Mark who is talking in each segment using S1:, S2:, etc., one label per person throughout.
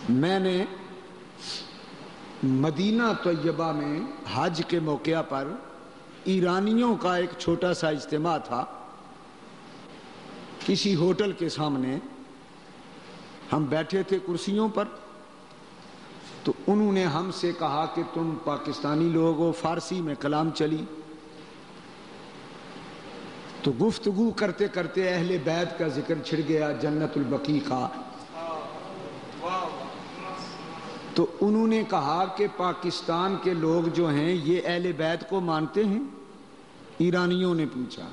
S1: میں نے مدینہ طیبہ میں حج کے موقع پر ایرانیوں کا ایک چھوٹا سا اجتماع تھا. کسی ہوٹل کے سامنے ہم بیٹھے تھے کرسیوں پر، تو انہوں نے ہم سے کہا کہ تم پاکستانی لوگ ہو. فارسی میں کلام چلی تو گفتگو کرتے کرتے اہل بیت کا ذکر چھڑ گیا، جنت البقیع کا. تو انہوں نے کہا کہ پاکستان کے لوگ جو ہیں یہ اہل بیت کو مانتے ہیں؟ ایرانیوں نے پوچھا.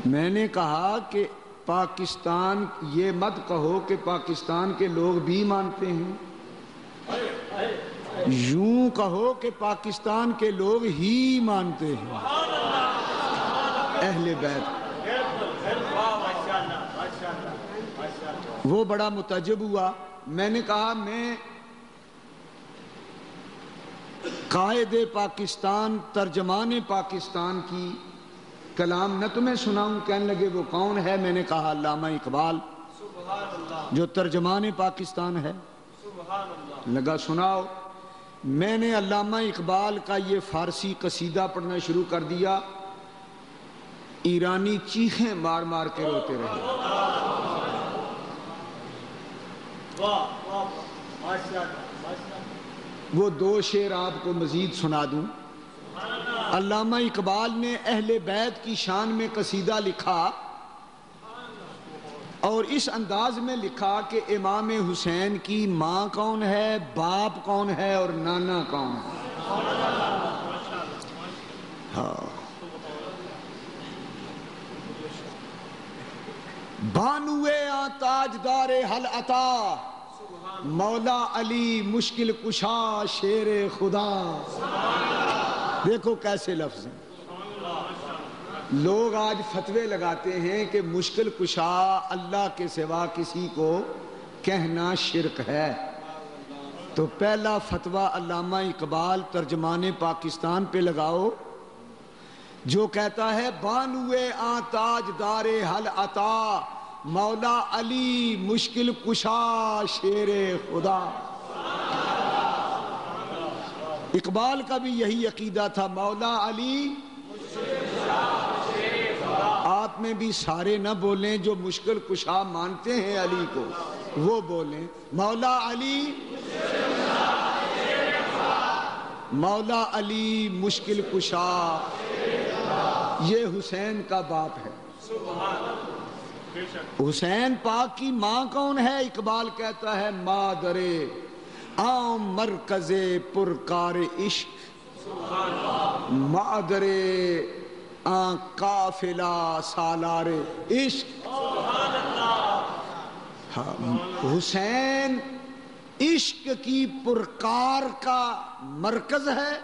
S1: میں نے کہا کہ پاکستان، یہ مت کہو کہ پاکستان کے لوگ بھی مانتے ہیں، یوں کہو کہ پاکستان کے لوگ ہی مانتے ہیں اہل بیت. وہ بڑا متعجب ہوا. میں نے کہا میں قائد پاکستان، ترجمان پاکستان کی کلام نہ تمہیں سناؤں؟ کہنے لگے وہ کون ہے؟ میں نے کہا علامہ اقبال جو ترجمان پاکستان ہے. لگا سناؤ. میں نے علامہ اقبال کا یہ فارسی قصیدہ پڑھنا شروع کر دیا. ایرانی چیخیں مار مار کے روتے رہے. وہ دو شعر آپ کو مزید سنا دوں. علامہ اقبال نے اہل بیت کی شان میں قصیدہ لکھا اور اس انداز میں لکھا کہ امام حسین کی ماں کون ہے، باپ کون ہے اور نانا کون ہے. بانوے آ تاجدار حل عطا، مولا علی مشکل کشا شیر خدا. دیکھو کیسے لفظ ہیں. لوگ آج فتوے لگاتے ہیں کہ مشکل کشا اللہ کے سوا کسی کو کہنا شرک ہے. تو پہلا فتویٰ علامہ اقبال ترجمان پاکستان پہ لگاؤ جو کہتا ہے بانوے آ تاجدار حل عطا، مولا علی مشکل کشا شیر خدا. اقبال کا بھی یہی عقیدہ تھا، مولا علی. آپ میں بھی سارے نہ بولیں، جو مشکل کشا مانتے ہیں علی کو وہ بولیں مولا علی. مولا علی مشکل کشا. یہ حسین کا باپ ہے. حسین پاک کی ماں کون ہے؟ اقبال کہتا ہے مادر عام مرکز پرکار عشق، مادر آن قافلہ سالار عشق. حسین عشق کی پرکار کا مرکز ہے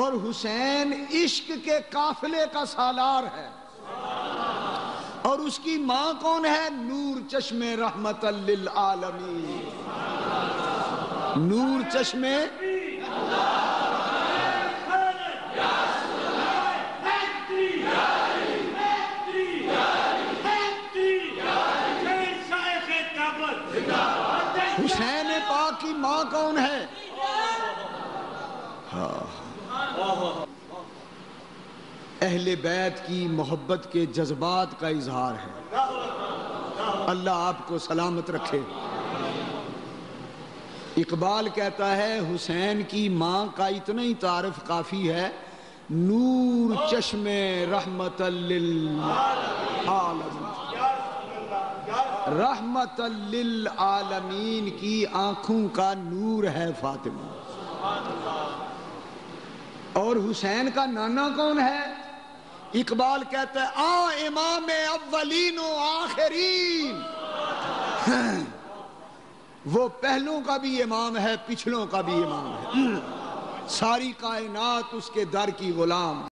S1: اور حسین عشق کے قافلے کا سالار ہے. اور اس کی ماں کون ہے؟ نور چشم رحمت للعالمین. نور چشم. حسین پاک کی ماں کون ہے؟ اہل بیت کی محبت کے جذبات کا اظہار ہے. اللہ آپ کو سلامت رکھے. اقبال کہتا ہے حسین کی ماں کا اتنا ہی تعارف کافی ہے، نور چشم رحمت للعالمین. رحمت للعالمین کی آنکھوں کا نور ہے فاطمہ. اور حسین کا نانا کون ہے؟ اقبال کہتا ہے امام اولین و آخرین. وہ پہلوں کا بھی امام ہے، پچھلوں کا بھی امام ہے. ساری کائنات اس کے در کی غلام.